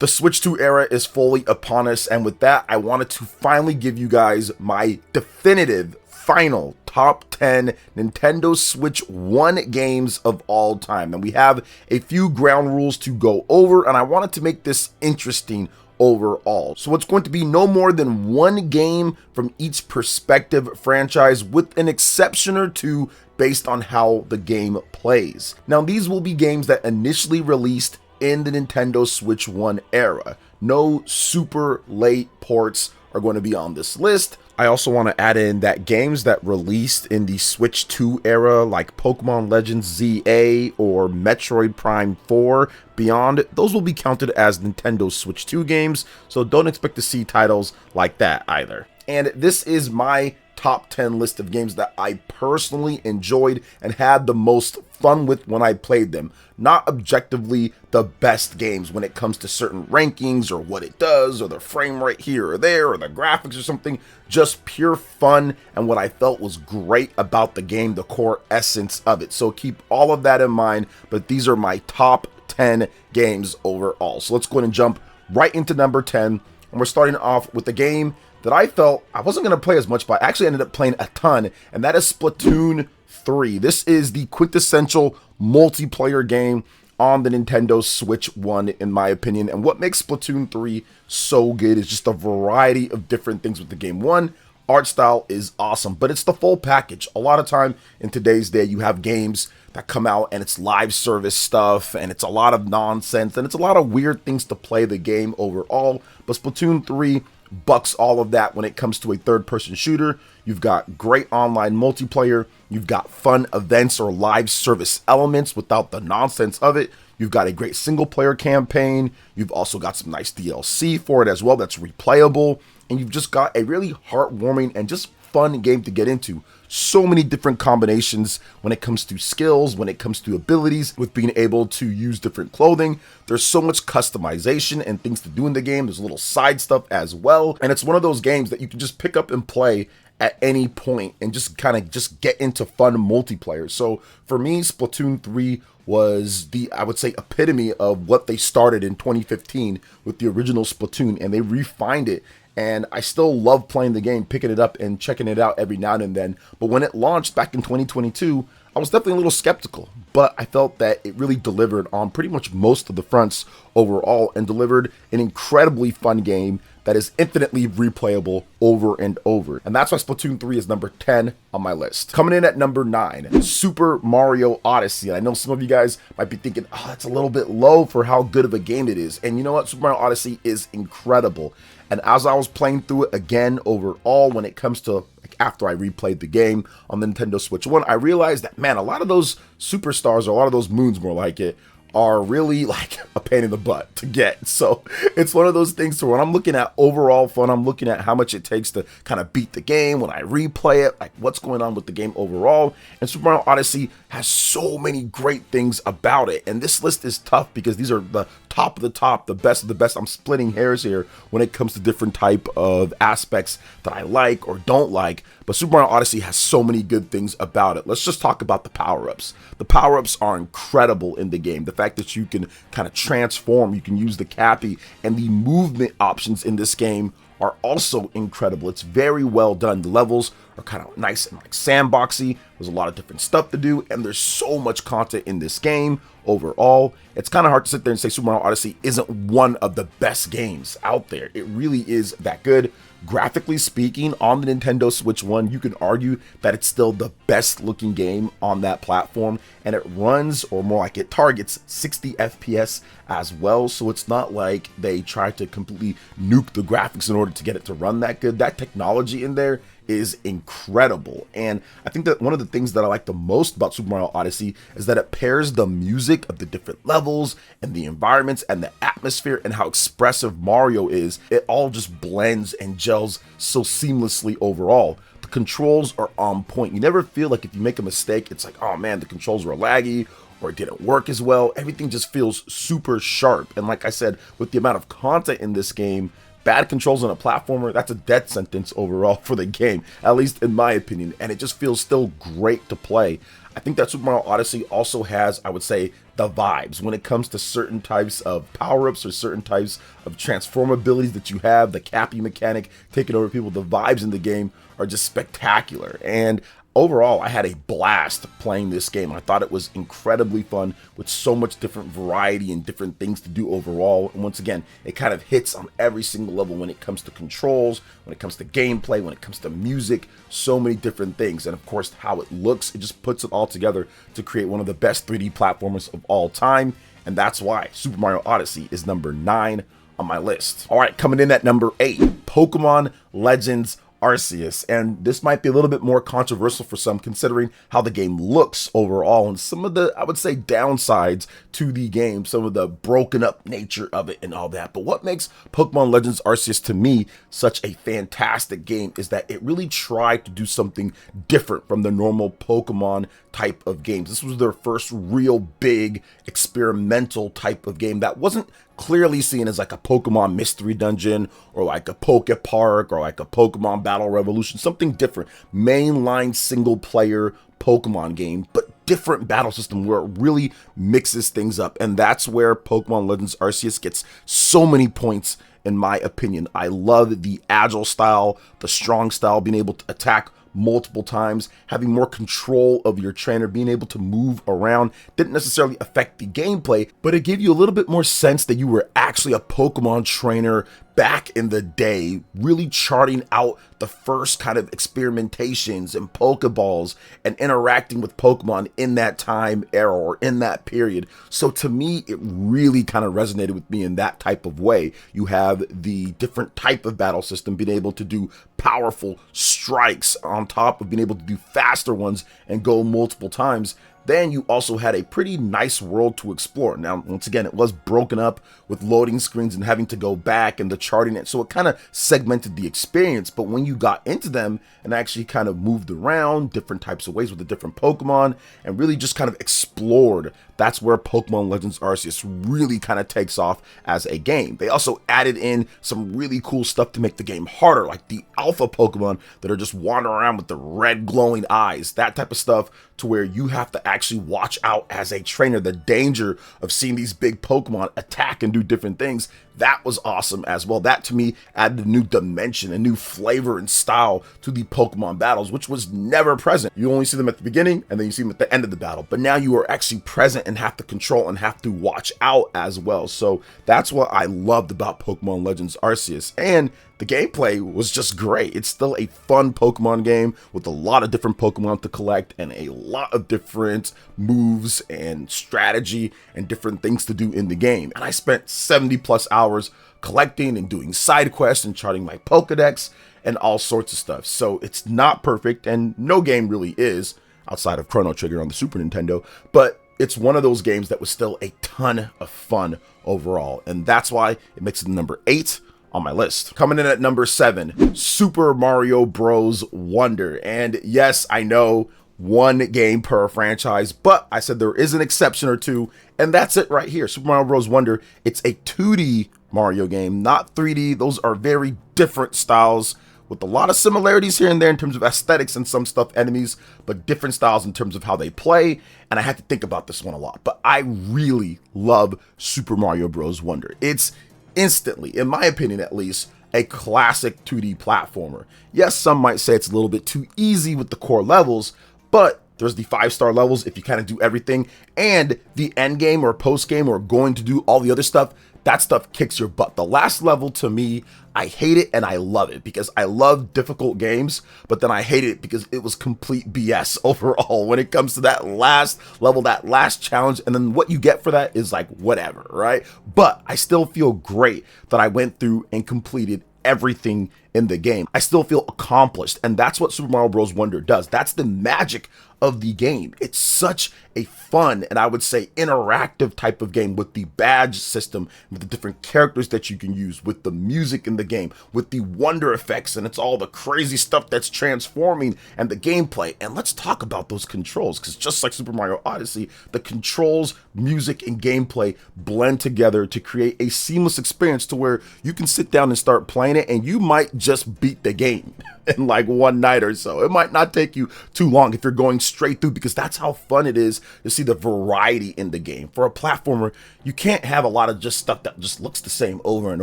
The Switch 2 era is fully upon us, and with that, I wanted to finally give you guys my definitive, final top 10 Nintendo Switch 1 games of all time. And we have a few ground rules to go over, and I wanted to make this interesting overall. So it's going to be no more than one game from each perspective franchise, with an exception or two based on how the game plays. Now, these will be games that initially released in the Nintendo Switch 1 era. No super late ports are going to be on this list. I also want to add in that games that released in the Switch 2 era, like Pokemon Legends ZA or Metroid Prime 4 Beyond, those will be counted as Nintendo Switch 2 games, so don't expect to see titles like that either. And this is my top 10 list of games that I personally enjoyed and had the most fun with when I played them. Not objectively the best games when it comes to certain rankings or what it does or the frame rate here or there or the graphics or something. Just pure fun and what I felt was great about the game, the core essence of it. So keep all of that in mind, but these are my top 10 games overall. So let's go ahead and jump right into number 10. And we're starting off with the game that I felt I wasn't going to play as much, but I actually ended up playing a ton, and that is Splatoon 3. This is the quintessential multiplayer game on the Nintendo Switch 1, in my opinion, and what makes Splatoon 3 so good is just a variety of different things with the game. One, art style is awesome, but it's the full package. A lot of time in today's day, you have games that come out and it's live service stuff, and it's a lot of nonsense, and it's a lot of weird things to play the game overall, but Splatoon 3 bucks all of that when it comes to a third-person shooter. You've got great online multiplayer, you've got fun events or live service elements without the nonsense of it, you've got a great single-player campaign, you've also got some nice DLC for it as well that's replayable, and you've just got a really heartwarming and just fun game to get into. So many different combinations when it comes to skills, when it comes to abilities, with being able to use different clothing. There's so much customization and things to do in the game. There's a little side stuff as well. And it's one of those games that you can just pick up and play at any point and just kind of just get into fun multiplayer. So for me, Splatoon 3 was the, I would say, epitome of what they started in 2015 with the original Splatoon, and they refined it. And I still love playing the game, picking it up and checking it out every now and then. But when it launched back in 2022, I was definitely a little skeptical, but I felt that it really delivered on pretty much most of the fronts overall, and delivered an incredibly fun game that is infinitely replayable over and over. And that's why Splatoon 3 is number 10 on my list. Coming in at number 9, Super Mario Odyssey. And I know some of you guys might be thinking, oh, that's a little bit low for how good of a game it is. And you know what? Super Mario Odyssey is incredible. And as I was playing through it again overall, when it comes to after I replayed the game on the Nintendo Switch 1, I realized that, man, a lot of those superstars, or a lot of those moons more like it, are really like a pain in the butt to get. So it's one of those things where when I'm looking at overall fun, I'm looking at how much it takes to kind of beat the game. When I replay it, like what's going on with the game overall. And Super Mario Odyssey has so many great things about it. And this list is tough because these are the top of the top, the best of the best. I'm splitting hairs here when it comes to different type of aspects that I like or don't like. But Super Mario Odyssey has so many good things about it. Let's just talk about the power-ups. The power-ups are incredible in the game. The fact that you can kind of transform, you can use the Cappy, and the movement options in this game are also incredible. It's very well done. The levels are kind of nice and like sandboxy. There's a lot of different stuff to do, and there's so much content in this game overall. It's kind of hard to sit there and say Super Mario Odyssey isn't one of the best games out there. It really is that good. Graphically speaking, on the Nintendo Switch 1, you can argue that it's still the best looking game on that platform, and it runs, or more like it targets, 60 FPS as well. So it's not like they try to completely nuke the graphics in order to get it to run that good. That technology in there is incredible. And I think that one of the things that I like the most about Super Mario Odyssey is that it pairs the music of the different levels and the environments and the atmosphere and how expressive Mario is. It all just blends and gels so seamlessly overall. The controls are on point. You never feel like if you make a mistake, it's like, oh man, the controls were laggy or it didn't work as well. Everything just feels super sharp. And like I said, with the amount of content in this game, bad controls on a platformer, that's a death sentence overall for the game, at least in my opinion, and it just feels still great to play. I think that Super Mario Odyssey also has, I would say, the vibes when it comes to certain types of power-ups or certain types of transform abilities that you have, the cappy mechanic taking over people. The vibes in the game are just spectacular, and overall, I had a blast playing this game. I thought it was incredibly fun with so much different variety and different things to do overall. And once again, it kind of hits on every single level when it comes to controls, when it comes to gameplay, when it comes to music, so many different things. And of course, how it looks, it just puts it all together to create one of the best 3D platformers of all time. And that's why Super Mario Odyssey is number 9 on my list. All right, coming in at number 8, Pokemon Legends Arceus, and this might be a little bit more controversial for some considering how the game looks overall and some of the, I would say, downsides to the game, some of the broken up nature of it and all that. But what makes Pokemon Legends Arceus to me such a fantastic game is that it really tried to do something different from the normal Pokemon type of games. This was their first real big experimental type of game that wasn't clearly seen as like a Pokemon Mystery Dungeon or like a Poke Park or like a Pokemon Battle Revolution, something different. Mainline single player Pokemon game, but different battle system where it really mixes things up. And that's where Pokemon Legends Arceus gets so many points in my opinion. I love the agile style, the strong style, being able to attack multiple times, having more control of your trainer, being able to move around. Didn't necessarily affect the gameplay, but it gave you a little bit more sense that you were actually a Pokemon trainer back in the day, really charting out the first kind of experimentations and Pokeballs and interacting with Pokemon in that time era or in that period. So to me, it really kind of resonated with me in that type of way. You have the different type of battle system, being able to do powerful strikes on top of being able to do faster ones and go multiple times. Then you also had a pretty nice world to explore. Now, once again, it was broken up with loading screens and having to go back and the charting it. So it kind of segmented the experience. But when you got into them and actually kind of moved around different types of ways with the different Pokemon and really just kind of explored, that's where Pokemon Legends Arceus really kind of takes off as a game. They also added in some really cool stuff to make the game harder, like the alpha Pokemon that are just wandering around with the red glowing eyes, that type of stuff, to where you have to actually watch out as a trainer, the danger of seeing these big Pokemon attack and do different things. That was awesome as well. That to me added a new dimension, a new flavor and style to the Pokemon battles, which was never present. You only see them at the beginning and then you see them at the end of the battle, but now you are actually present and have to control and have to watch out as well. So that's what I loved about Pokemon Legends Arceus, and the gameplay was just great. It's still a fun Pokemon game with a lot of different Pokemon to collect and a lot of different moves and strategy and different things to do in the game. And I spent 70 plus hours collecting and doing side quests and charting my Pokedex and all sorts of stuff. So it's not perfect, and no game really is outside of Chrono Trigger on the Super Nintendo, but it's one of those games that was still a ton of fun overall. And that's why it makes it number 8 on my list. Coming in at number 7, Super Mario Bros. Wonder. And yes, I know, one game per franchise, but I said there is an exception or two, and that's it right here. Super Mario Bros. Wonder. It's a 2D Mario game, not 3D. Those are very different styles with a lot of similarities here and there in terms of aesthetics and some stuff, enemies, but different styles in terms of how they play. And I had to think about this one a lot, but I really love Super Mario Bros. Wonder. It's instantly, in my opinion at least, a classic 2D platformer. Yes, some might say it's a little bit too easy with the core levels, but there's the 5-star levels if you kind of do everything, and the end game or post game or going to do all the other stuff. That stuff kicks your butt. The last level, to me, I hate it and I love it because I love difficult games, but then I hate it because it was complete BS overall when it comes to that last level, that last challenge, and then what you get for that is like whatever, right? But I still feel great that I went through and completed everything in the game. I still feel accomplished, and that's what Super Mario Bros. Wonder does. That's the magic of the game. It's such a fun and I would say interactive type of game with the badge system, with the different characters that you can use, with the music in the game, with the wonder effects, and it's all the crazy stuff that's transforming and the gameplay. And let's talk about those controls, because just like Super Mario Odyssey, the controls, music, and gameplay blend together to create a seamless experience to where you can sit down and start playing it and you might just beat the game in like one night or so. It might not take you too long if you're going straight through, because that's how fun it is to see the variety in the game. For a platformer, you can't have a lot of just stuff that just looks the same over and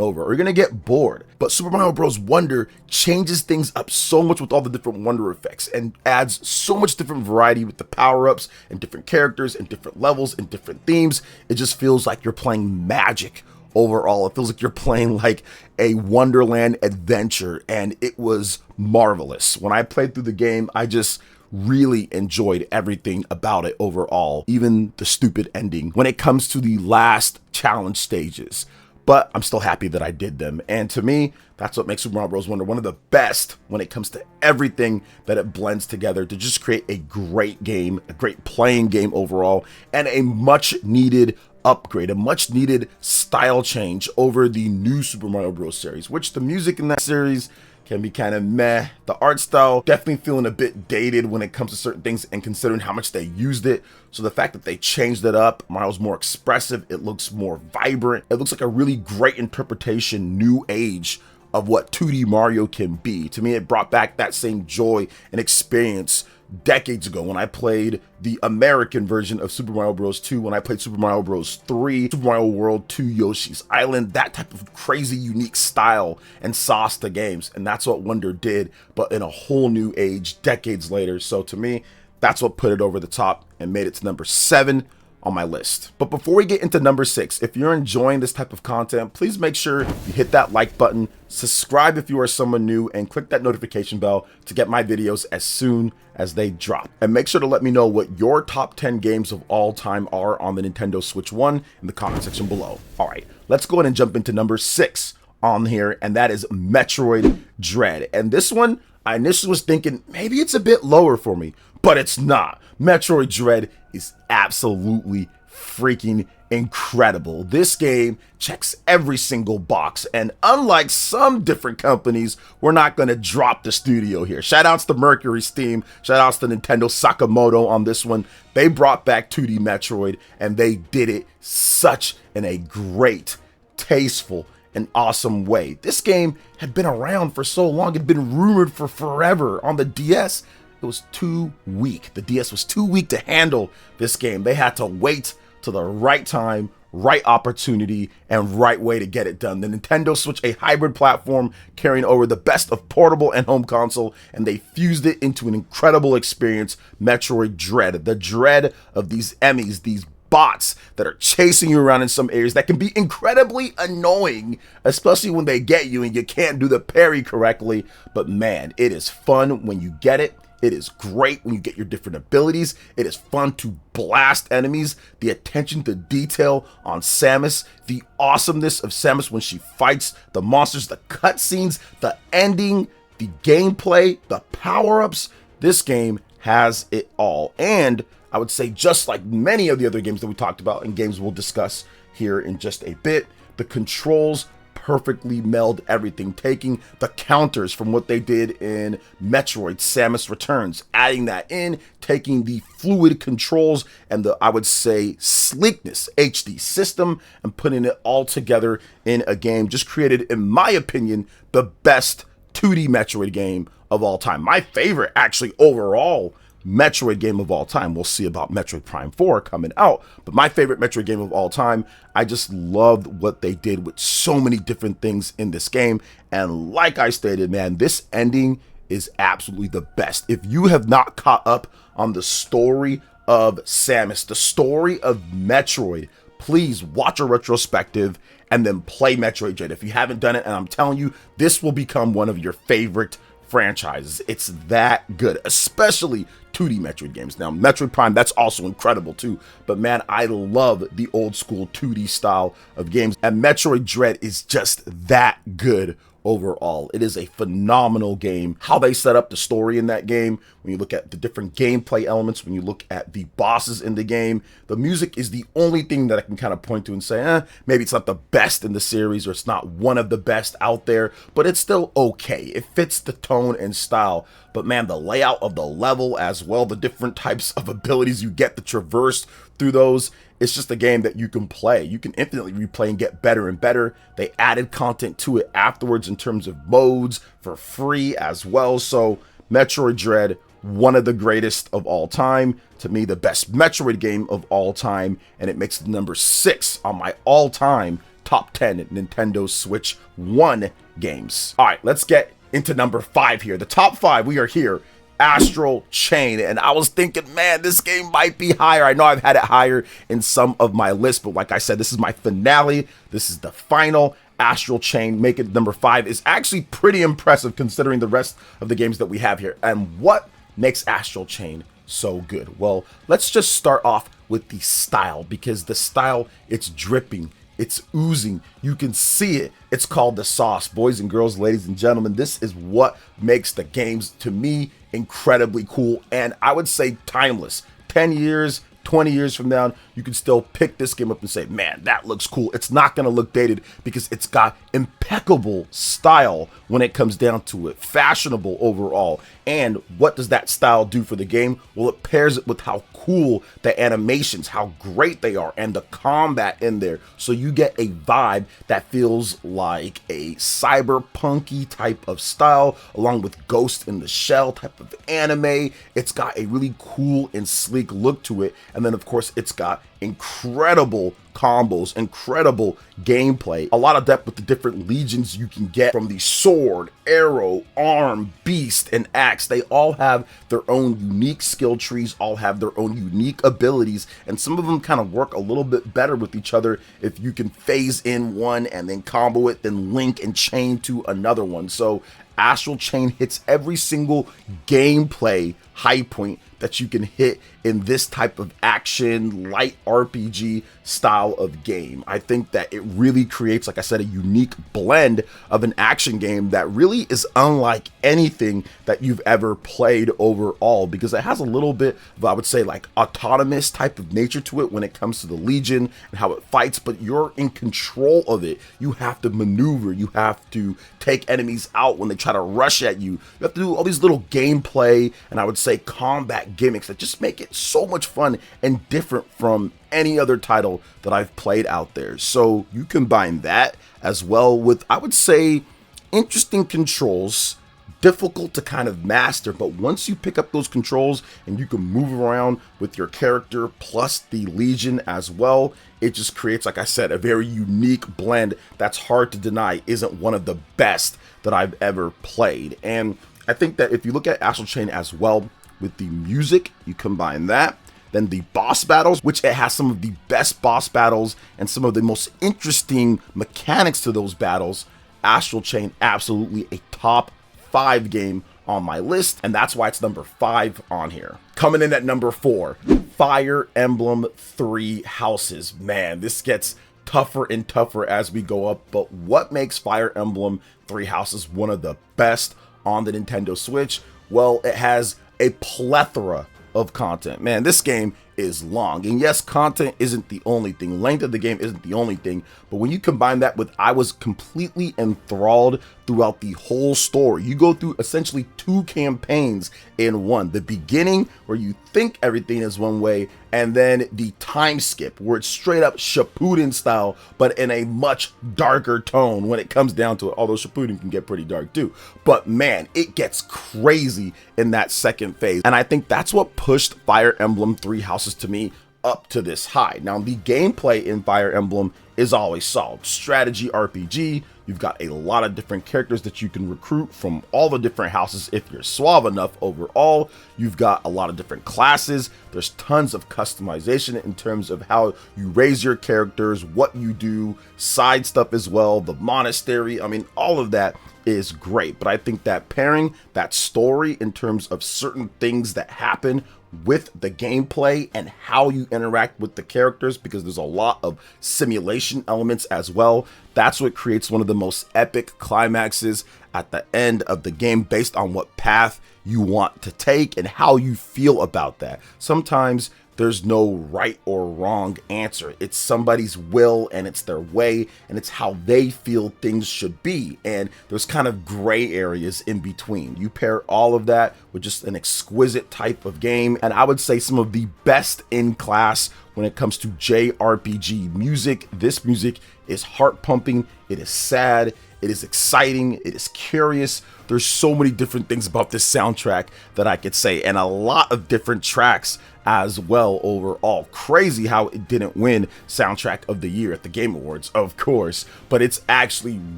over, or you're gonna get bored. But Super Mario Bros. Wonder changes things up so much with all the different wonder effects and adds so much different variety with the power-ups and different characters and different levels and different themes. It just feels like you're playing magic. Overall, it feels like you're playing like a Wonderland adventure, and it was marvelous. When I played through the game, I just really enjoyed everything about it overall, even the stupid ending when it comes to the last challenge stages. But I'm still happy that I did them, and to me, that's what makes Super Mario Bros. Wonder one of the best when it comes to everything that it blends together to just create a great game, a great playing game overall, and a much needed upgrade, a much needed style change over the new Super Mario Bros. Series, which the music in that series can be kind of meh. The art style definitely feeling a bit dated when it comes to certain things, and considering how much they used it. So the fact that they changed it up, Mario's more expressive, it looks more vibrant, it looks like a really great interpretation, new age of what 2D Mario can be. To me, it brought back that same joy and experience decades ago when I played the American version of Super Mario Bros. 2, when I played Super Mario Bros. 3, Super Mario World 2, Yoshi's Island, that type of crazy unique style and sauce to games. And that's what Wonder did, but in a whole new age decades later. So to me, that's what put it over the top and made it to number 7 on my list. But before we get into number 6, if you're enjoying this type of content, please make sure you hit that like button, subscribe if you are someone new, and click that notification bell to get my videos as soon as they drop. And make sure to let me know what your top 10 games of all time are on the Nintendo Switch 1 in the comment section below. All right, let's go ahead and jump into number 6 on here, and that is Metroid Dread. And this one, I initially was thinking maybe it's a bit lower for me, but it's not. Metroid Dread is absolutely freaking incredible. This game checks every single box, and unlike some different companies, we're not going to drop the studio here. Shout outs to Mercury Steam, shout outs to Nintendo Sakamoto on this one. They brought back 2D Metroid, and they did it such in a great, tasteful, and awesome way. This game had been around for so long, it had been rumored for forever. On the DS, it was too weak. The DS was too weak to handle this game. They had to wait till the right time, right opportunity, and right way to get it done. The Nintendo Switch, a hybrid platform carrying over the best of portable and home console, and they fused it into an incredible experience, Metroid Dread. The dread of these Emmys, these bots that are chasing you around in some areas that can be incredibly annoying, especially when they get you and you can't do the parry correctly. But man, it is fun when you get it. It is great when you get your different abilities. It is fun to blast enemies. The attention to detail on Samus, the awesomeness of Samus when she fights the monsters, the cutscenes, the ending, the gameplay, the power-ups. This game has it all. And I would say, just like many of the other games that we talked about and games we'll discuss here in just a bit, the controls perfectly meld everything, taking the counters from what they did in Metroid Samus Returns, adding that in, taking the fluid controls and the, I would say, sleekness HD system, and putting it all together in a game just created, in my opinion, the best 2D Metroid game of all time. My favorite, actually, overall Metroid game of all time. We'll see about Metroid Prime 4 coming out, but my favorite Metroid game of all time. I just loved what they did with so many different things in this game, and like I stated, man, this ending is absolutely the best. If you have not caught up on the story of Samus, the story of Metroid, please watch a retrospective and then play Metroid Dread if you haven't done it, and I'm telling you, this will become one of your favorite franchises. It's that good, especially 2D Metroid games. Now, Metroid Prime, that's also incredible too, but man, I love the old school 2D style of games, and Metroid Dread is just that good overall. It is a phenomenal game. How they set up the story in that game, when you look at the different gameplay elements, when you look at the bosses in the game, the music is the only thing that I can kind of point to and say, maybe it's not the best in the series, or it's not one of the best out there, but it's still okay. It fits the tone and style. But man, the layout of the level as well, the different types of abilities you get to traverse through those, it's just a game that you can play. You can infinitely replay and get better and better. They added content to it afterwards in terms of modes for free as well. So Metroid Dread, one of the greatest of all time. To me, the best Metroid game of all time. And it makes it number 6 on my all-time top 10 Nintendo Switch 1 games. All right, let's get into number 5 here. The top 5, we are here. Astral Chain, and I was thinking, man, this game might be higher. I know I've had it higher in some of my lists, but like I said, this is my finale. This is the final. Astral Chain, make it number 5, is actually pretty impressive considering the rest of the games that we have here. And what makes Astral Chain so good? Well, let's just start off with the style, because the style, it's dripping, it's oozing, you can see it. It's called the sauce. Boys and girls, ladies and gentlemen, this is what makes the games, to me, incredibly cool, and I would say timeless. 10 years, 20 years from now, you can still pick this game up and say, man, that looks cool. It's not going to look dated because it's got impeccable style when it comes down to it. Fashionable overall. And what does that style do for the game? Well, it pairs it with how cool the animations, how great they are, and the combat in there. So you get a vibe that feels like a cyberpunky type of style, along with Ghost in the Shell type of anime. It's got a really cool and sleek look to it. And then, of course, it's got incredible combos, incredible gameplay, a lot of depth with the different legions you can get from the sword, arrow, arm, beast, and axe. They all have their own unique skill trees, all have their own unique abilities, and some of them kind of work a little bit better with each other if you can phase in one and then combo it, then link and chain to another one. So Astral Chain hits every single gameplay high point that you can hit in this type of action, light RPG style of game. I think that it really creates, like I said, a unique blend of an action game that really is unlike anything that you've ever played overall, because it has a little bit of, I would say, like autonomous type of nature to it when it comes to the Legion and how it fights, but you're in control of it. You have to maneuver, you have to take enemies out when they try to rush at you. You have to do all these little gameplay and I would say combat gimmicks that just make it so much fun and different from any other title that I've played out there. So you combine that as well with, I would say, interesting controls, difficult to kind of master, but once you pick up those controls and you can move around with your character plus the Legion as well, it just creates, like I said, a very unique blend that's hard to deny isn't one of the best that I've ever played. And I think that if you look at Astral Chain as well, with the music, you combine that, then the boss battles, which it has some of the best boss battles and some of the most interesting mechanics to those battles. Astral Chain, absolutely a top 5 game on my list, and that's why it's number 5 on here. Coming in at number 4, Fire Emblem 3 Houses. Man, this gets tougher and tougher as we go up, but what makes Fire Emblem 3 Houses one of the best on the Nintendo Switch? Well, it has a plethora of content. Man, this game is long, and yes, content isn't the only thing, length of the game isn't the only thing, but when you combine that with, I was completely enthralled throughout the whole story. You go through essentially 2 campaigns in one. The beginning, where you think everything is one way, and then the time skip, where it's straight up Shippuden style, but in a much darker tone when it comes down to it, although Shippuden can get pretty dark too. But man, it gets crazy in that second phase, and I think that's what pushed Fire Emblem 3 Houses to me up to this high. Now, the gameplay in Fire Emblem is always solid. Strategy RPG, you've got a lot of different characters that you can recruit from all the different houses if you're suave enough overall. You've got a lot of different classes. There's tons of customization in terms of how you raise your characters, what you do, side stuff as well, the monastery. I mean, all of that is great, but I think that pairing that story in terms of certain things that happen with the gameplay and how you interact with the characters, because there's a lot of simulation elements as well, that's what creates one of the most epic climaxes at the end of the game based on what path you want to take and how you feel about that. Sometimes there's no right or wrong answer. It's somebody's will and it's their way and it's how they feel things should be. And there's kind of gray areas in between. You pair all of that with just an exquisite type of game. And I would say some of the best in class when it comes to JRPG music. This music is heart pumping. It is sad. It is exciting. It is curious. There's so many different things about this soundtrack that I could say, and a lot of different tracks as well overall. Crazy how it didn't win Soundtrack of the Year at the Game Awards, of course, but it's actually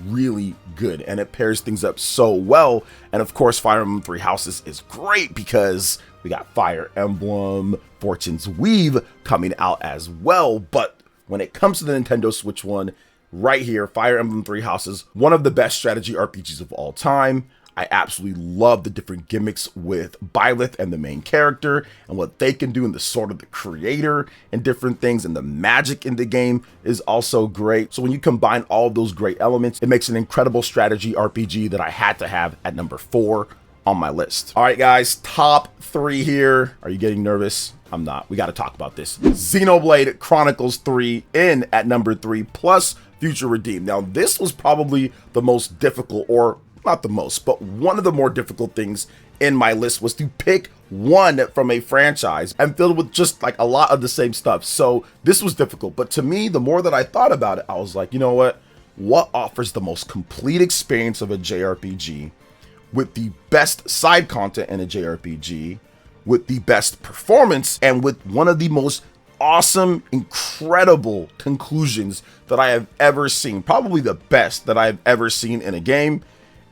really good and it pairs things up so well. And of course, Fire Emblem Three Houses is great because we got Fire Emblem Fortune's Weave coming out as well. But when it comes to the Nintendo Switch one, right here, Fire Emblem Three Houses, one of the best strategy RPGs of all time. I absolutely love the different gimmicks with Byleth and the main character and what they can do in the Sword of the Creator and different things, and the magic in the game is also great. So when you combine all of those great elements, it makes an incredible strategy RPG that I had to have at number 4 on my list. All right, guys, top 3 here. Are you getting nervous? I'm not. We got to talk about this. Xenoblade Chronicles 3 in at number 3 plus Future Redeemed. Now, this was probably the most difficult, or not the most, but one of the more difficult things in my list was to pick one from a franchise and filled with just like a lot of the same stuff. So this was difficult, but to me, the more that I thought about it, I was like, you know what offers the most complete experience of a JRPG with the best side content in a JRPG, with the best performance, and with one of the most awesome, incredible conclusions that I have ever seen, probably the best that I've ever seen in a game.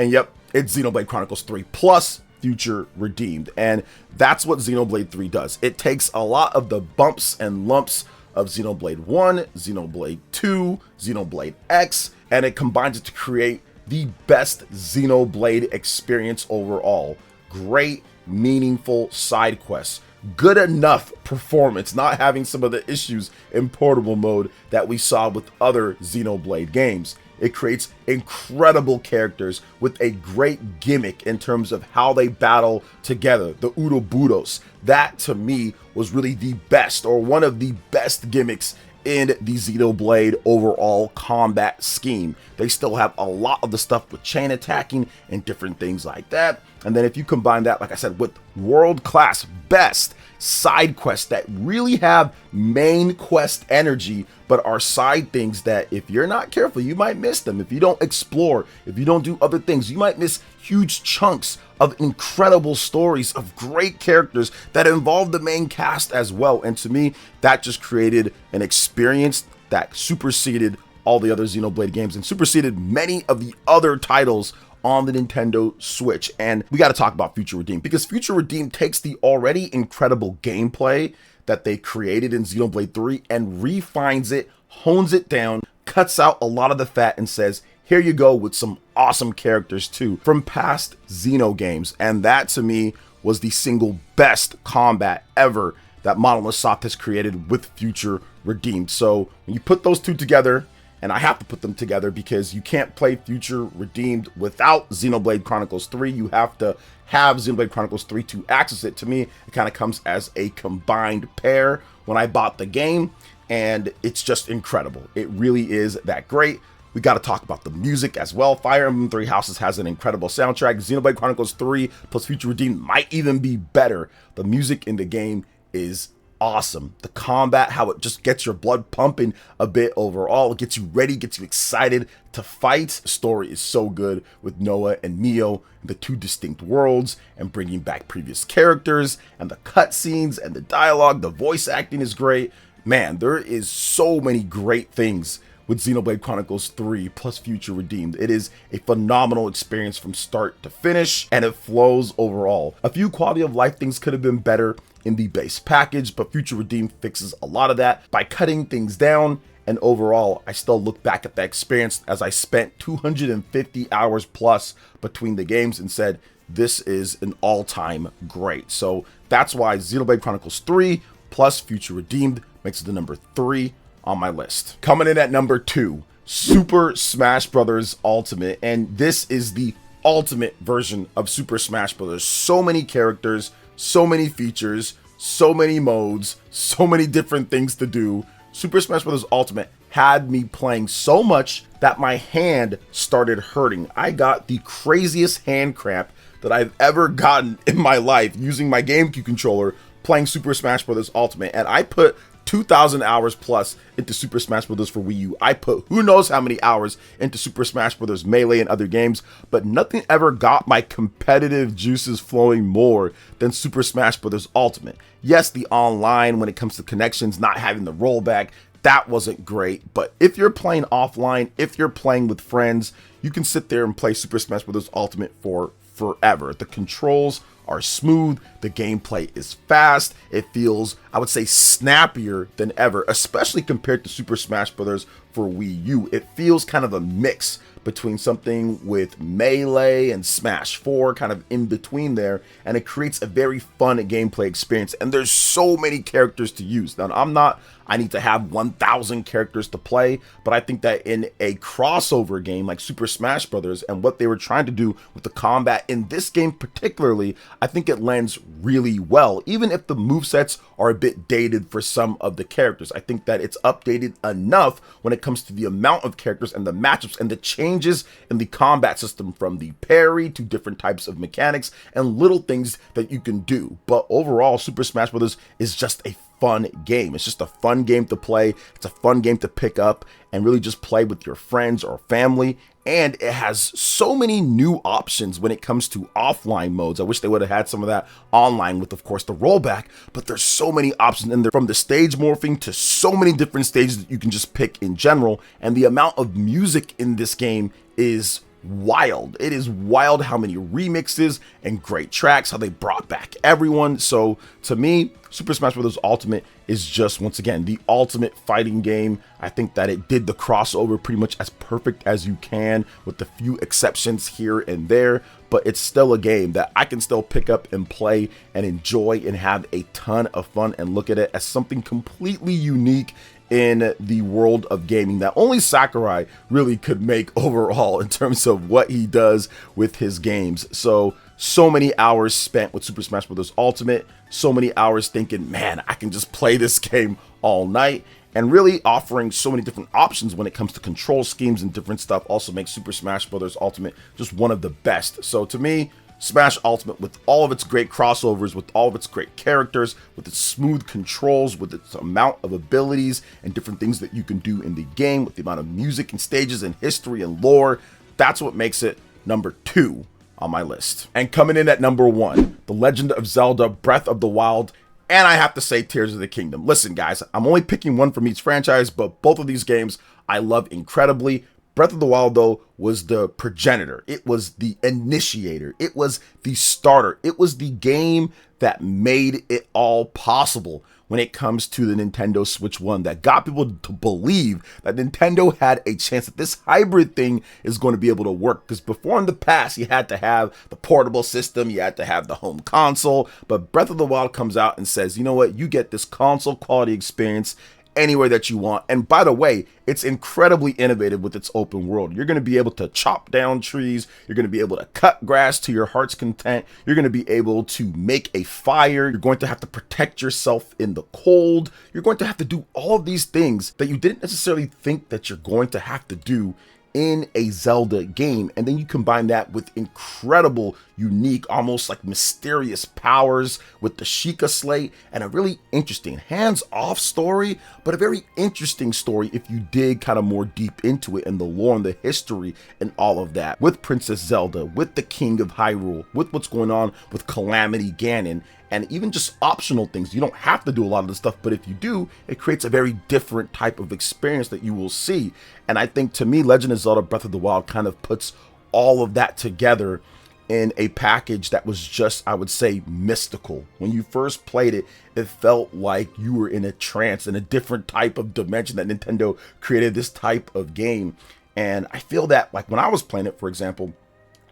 And yep, it's Xenoblade Chronicles 3 plus Future Redeemed. And that's what Xenoblade 3 does. It takes a lot of the bumps and lumps of Xenoblade 1, Xenoblade 2, Xenoblade X, and it combines it to create the best Xenoblade experience overall. Great, meaningful side quests. Good enough performance, not having some of the issues in portable mode that we saw with other Xenoblade games. It creates incredible characters with a great gimmick in terms of how they battle together. The Uroburos, that to me was really the best, or one of the best gimmicks in the Xenoblade overall combat scheme. They still have a lot of the stuff with chain attacking and different things like that. And then if you combine that, like I said, with world-class best side quests that really have main quest energy, but are side things that if you're not careful, you might miss them. If you don't explore, if you don't do other things, you might miss huge chunks of incredible stories of great characters that involve the main cast as well. And to me, that just created an experience that superseded all the other Xenoblade games and superseded many of the other titles on the Nintendo Switch. And we got to talk about Future Redeemed, because Future Redeemed takes the already incredible gameplay that they created in Xenoblade 3 and refines it, hones it down, cuts out a lot of the fat, and says, here you go with some awesome characters too from past Xeno games. And that to me was the single best combat ever that Monolith Soft has created with Future Redeemed. So when you put those two together, and I have to put them together because you can't play Future Redeemed without Xenoblade Chronicles 3. You have to have Xenoblade Chronicles 3 to access it. To me, it kind of comes as a combined pair when I bought the game, and it's just incredible. It really is that great. We got to talk about the music as well. Fire Emblem Three Houses has an incredible soundtrack. Xenoblade Chronicles 3 plus Future Redeemed might even be better. The music in the game is awesome. The combat, how it just gets your blood pumping a bit overall. It gets you ready, gets you excited to fight. The story is so good with Noah and Mio, the two distinct worlds, and bringing back previous characters, and the cutscenes and the dialogue. The voice acting is great. Man, there is so many great things with Xenoblade Chronicles 3 plus Future Redeemed. It is a phenomenal experience from start to finish, and it flows overall. A few quality of life things could have been better in the base package, but Future Redeemed fixes a lot of that by cutting things down. And overall, I still look back at that experience as I spent 250 hours plus between the games and said, this is an all-time great. So that's why Xenoblade Chronicles 3 plus Future Redeemed makes it the number 3 on my list. Coming in at number 2, Super Smash Bros. Ultimate. And this is the ultimate version of Super Smash Bros. So many characters, so many features, so many modes, so many different things to do. Super Smash Bros. Ultimate had me playing so much that my hand started hurting. I got the craziest hand cramp that I've ever gotten in my life using my GameCube controller playing Super Smash Bros. Ultimate, and I put 2,000 hours plus into Super Smash Bros. For Wii U. I put who knows how many hours into Super Smash Bros. Melee and other games, but nothing ever got my competitive juices flowing more than Super Smash Bros. Ultimate. Yes, the online, when it comes to connections, not having the rollback, that wasn't great, but if you're playing offline, if you're playing with friends, you can sit there and play Super Smash Bros. Ultimate for forever. The controls are smooth, the gameplay is fast, it feels, I would say, snappier than ever, especially compared to Super Smash Bros. For Wii U. It feels kind of a mix between something with Melee and Smash 4, kind of in between there, and it creates a very fun gameplay experience, and there's so many characters to use. Now, I need to have 1,000 characters to play, but I think that in a crossover game like Super Smash Bros. And what they were trying to do with the combat in this game particularly, I think it lends really well, even if the movesets are a bit dated for some of the characters. I think that it's updated enough when it comes to the amount of characters and the matchups and the changes in the combat system, from the parry to different types of mechanics and little things that you can do. But overall, Super Smash Bros. Is just a fun game. It's just a fun game to play. It's a fun game to pick up and really just play with your friends or family. And it has so many new options when it comes to offline modes. I wish they would have had some of that online with, of course, the rollback, but there's so many options in there, from the stage morphing to so many different stages that you can just pick in general. And the amount of music in this game is wild. It is wild how many remixes and great tracks, how they brought back everyone. So to me, Super Smash Bros. Ultimate is just, once again, the ultimate fighting game. I think that it did the crossover pretty much as perfect as you can, with a few exceptions here and there, but it's still a game that I can still pick up and play and enjoy and have a ton of fun and look at it as something completely unique in the world of gaming that only Sakurai really could make overall in terms of what he does with his games. So many hours spent with Super Smash Bros. Ultimate, so many hours thinking, man, I can just play this game all night, and really offering so many different options when it comes to control schemes and different stuff also makes Super Smash Bros. Ultimate just one of the best. So to me, Smash Ultimate, with all of its great crossovers, with all of its great characters, with its smooth controls, with its amount of abilities and different things that you can do in the game, with the amount of music and stages and history and lore, that's what makes it number 2 on my list. And coming in at number 1, The Legend of Zelda Breath of the Wild, and I have to say Tears of the Kingdom. Listen, guys, I'm only picking one from each franchise, but both of these games I love incredibly. Breath of the Wild, though, was the progenitor. It was the initiator. It was the starter. It was the game that made it all possible when it comes to the Nintendo Switch 1, that got people to believe that Nintendo had a chance that this hybrid thing is going to be able to work. Because before, in the past, you had to have the portable system, you had to have the home console, but Breath of the Wild comes out and says, you know what, you get this console quality experience anywhere that you want. And by the way, it's incredibly innovative with its open world. You're going to be able to chop down trees. You're going to be able to cut grass to your heart's content. You're going to be able to make a fire. You're going to have to protect yourself in the cold. You're going to have to do all of these things that you didn't necessarily think that you're going to have to do in a Zelda game. And then you combine that with incredible, unique, almost like mysterious powers with the Sheikah Slate, and a really interesting hands-off story, but a very interesting story if you dig kind of more deep into it, and the lore and the history and all of that, with Princess Zelda, with the King of Hyrule, with what's going on with Calamity Ganon, and even just optional things. You don't have to do a lot of this stuff, but if you do, it creates a very different type of experience that you will see. And I think, to me, Legend of Zelda Breath of the Wild kind of puts all of that together in a package that was just, I would say, mystical. When you first played it, it felt like you were in a trance, in a different type of dimension, that Nintendo created this type of game. And I feel that, like, when I was playing it, for example,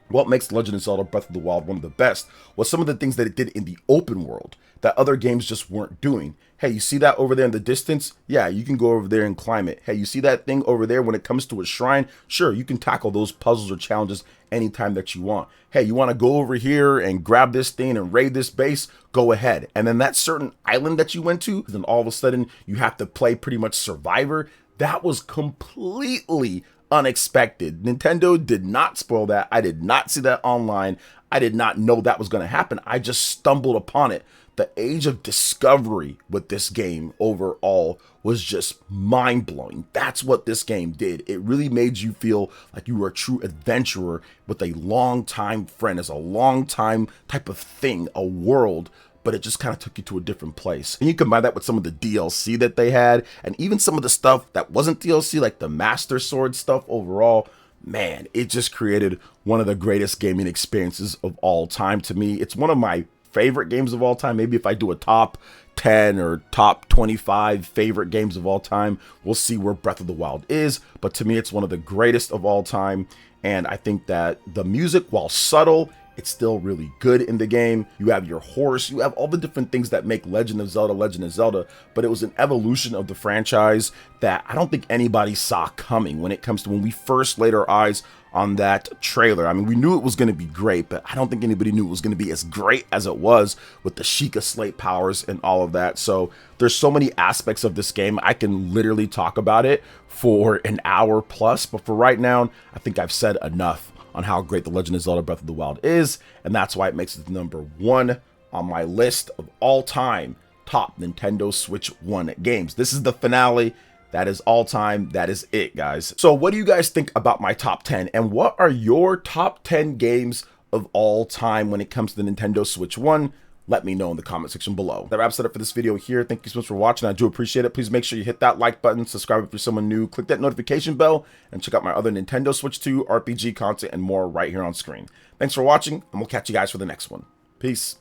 What makes Legend of Zelda Breath of the Wild one of the best was some of the things that it did in the open world that other games just weren't doing. Hey, you see that over there in the distance? Yeah, you can go over there and climb it. Hey, you see that thing over there when it comes to a shrine? Sure, you can tackle those puzzles or challenges anytime that you want. Hey, you want to go over here and grab this thing and raid this base? Go ahead. And then that certain island that you went to, then all of a sudden you have to play pretty much Survivor. That was completely unexpected. Nintendo did not spoil that. I did not see that online. I did not know that was going to happen. I just stumbled upon it. The age of discovery with this game overall was just mind-blowing. That's what this game did. It really made you feel like you were a true adventurer with a long-time friend, as a long-time type of thing, a world, but it just kind of took you to a different place. And you combine that with some of the DLC that they had, and even some of the stuff that wasn't DLC, like the Master Sword stuff overall. Man, it just created one of the greatest gaming experiences of all time to me. It's one of my favorite games of all time. Maybe if I do a top 10 or top 25 favorite games of all time, we'll see where Breath of the Wild is. But to me, it's one of the greatest of all time. And I think that the music, while subtle, it's still really good in the game. You have your horse, you have all the different things that make Legend of Zelda, but it was an evolution of the franchise that I don't think anybody saw coming when it comes to when we first laid our eyes on that trailer. I mean, we knew it was going to be great, but I don't think anybody knew it was going to be as great as it was with the Sheikah Slate powers and all of that. So there's so many aspects of this game. I can literally talk about it for an hour plus, but for right now, I think I've said enough on how great The Legend of Zelda Breath of the Wild is, and that's why it makes it number 1 on my list of all-time top Nintendo Switch 1 games. This is the finale. That is all time. That is it, guys. So what do you guys think about my top 10, and what are your top 10 games of all time when it comes to the Nintendo Switch 1? Let me know in the comment section below. That wraps it up for this video here. Thank you so much for watching. I do appreciate it. Please make sure you hit that like button, subscribe if you're someone new, click that notification bell, and check out my other Nintendo Switch 2 RPG content and more right here on screen. Thanks for watching, and we'll catch you guys for the next one. Peace.